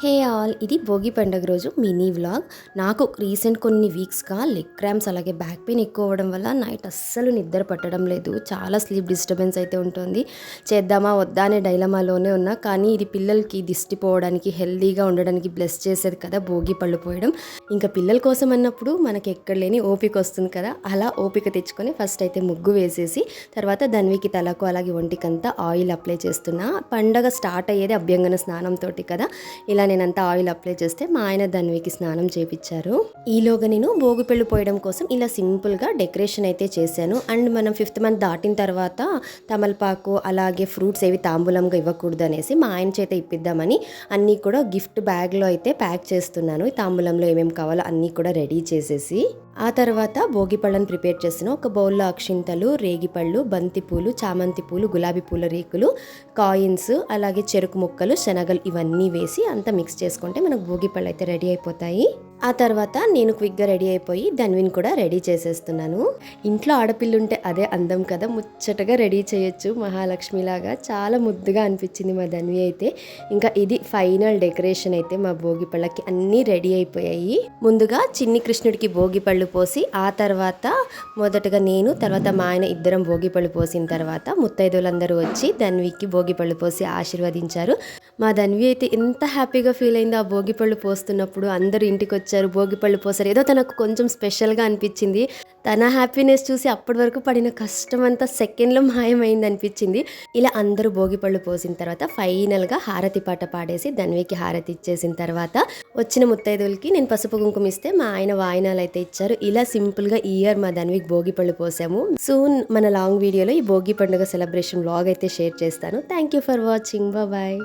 Hey all, ఇది భోగి పండుగ రోజు మినీ వ్లాగ్. నాకు రీసెంట్ కొన్ని వీక్స్గా లెగ్ క్రాంప్స్ అలాగే బ్యాక్ పెయిన్ ఎక్కువ అవ్వడం వల్ల నైట్ అస్సలు నిద్ర పట్టడం లేదు. చాలా స్లీప్ డిస్టర్బెన్స్ అయితే ఉంటుంది. చేద్దామా వద్దా అనే డైలమాలోనే ఉన్నా. కానీ ఇది పిల్లలకి దిష్టి పోవడానికి హెల్దీగా ఉండడానికి బ్లెస్ చేసేది కదా భోగి పళ్ళు పోయడం. ఇంకా పిల్లల కోసం అన్నప్పుడు మనకి ఎక్కడ లేని ఓపిక వస్తుంది కదా. అలా ఓపిక తెచ్చుకొని ఫస్ట్ అయితే ముగ్గు వేసేసి తర్వాత ధన్వికి తలకు అలాగే ఒంటికంతా ఆయిల్ అప్లై చేస్తున్నా. పండగ స్టార్ట్ అయ్యేది అభ్యంగన స్నానంతో కదా. ఇలా నేనంతా ఆయిల్ అప్లై చేస్తే మా ఆయన ధన్వికి స్నానం చేపించారు. ఈలోగా నేను భోగిపళ్ళు పోయడం కోసం ఇలా సింపుల్గా డెకరేషన్ అయితే చేశాను. అండ్ మనం 5th మంత్ దాటిన తర్వాత తమలపాకు అలాగే ఫ్రూట్స్ ఏవి తాంబూలంగా ఇవ్వకూడదు అనేసి మా ఆయన చేత ఇప్పిద్దామని అన్నీ కూడా గిఫ్ట్ బ్యాగ్లో అయితే ప్యాక్ చేస్తున్నాను. ఈ తాంబూలంలో ఏమేమి కావాలో అన్నీ కూడా రెడీ చేసేసి ఆ తర్వాత భోగి పళ్ళని ప్రిపేర్ చేసిన ఒక బౌల్లో అక్షింతలు, రేగిపళ్ళు, బంతిపూలు, చామంతి పూలు, గులాబీ పూల రేకులు, కాయిన్స్ అలాగే చెరుకు ముక్కలు, శనగలు ఇవన్నీ వేసి అంతా మిక్స్ చేసుకుంటే మనకు భోగి పళ్ళు అయితే రెడీ అయిపోతాయి. ఆ తర్వాత నేను క్విక్గా రెడీ అయిపోయి ధన్విని కూడా రెడీ చేసేస్తున్నాను. ఇంట్లో ఆడపిల్ల ఉంటే అదే అందం కదా, ముచ్చటగా రెడీ చేయొచ్చు మహాలక్ష్మిలాగా. చాలా ముద్దుగా అనిపించింది మా ధన్వి అయితే. ఇంకా ఇది ఫైనల్ డెకరేషన్ అయితే మా భోగి పళ్ళకి అన్నీ రెడీ అయిపోయాయి. ముందుగా చిన్ని కృష్ణుడికి భోగి పళ్ళు పోసి ఆ తర్వాత మొదటగా నేను తర్వాత మా ఆయన ఇద్దరం భోగి పళ్ళు పోసిన తర్వాత ముత్తైదువులందరూ వచ్చి ధన్వికి భోగి పళ్ళు పోసి ఆశీర్వదించారు. మా ధన్వి అయితే ఎంత హ్యాపీగా ఫీల్ అయిందో ఆ భోగి పళ్ళు పోస్తున్నప్పుడు. అందరూ ఇంటికి వచ్చారు, భోగి పళ్ళు పోసారు. ఏదో తనకు కొంచెం స్పెషల్గా అనిపించింది. తన హ్యాపీనెస్ చూసి అప్పటి వరకు పడిన కష్టం అంతా సెకండ్లో మాయమైంది అనిపించింది. ఇలా అందరూ భోగి పళ్ళు పోసిన తర్వాత ఫైనల్గా హారతి పాట పాడేసి ధన్వికి హారతి ఇచ్చేసిన తర్వాత వచ్చిన ముత్తైదువులకి నేను పసుపు కుంకుమ ఇస్తే మా ఆయన వాయినాలు అయితే ఇచ్చారు. ఇలా సింపుల్గా ఈ ఇయర్ మా ధన్వికి భోగి పళ్ళు పోసాము. సూన్ మన లాంగ్ వీడియోలో ఈ భోగి పండుగ సెలబ్రేషన్ వ్లాగ్ అయితే షేర్ చేస్తాను. Thank you for watching. Bye.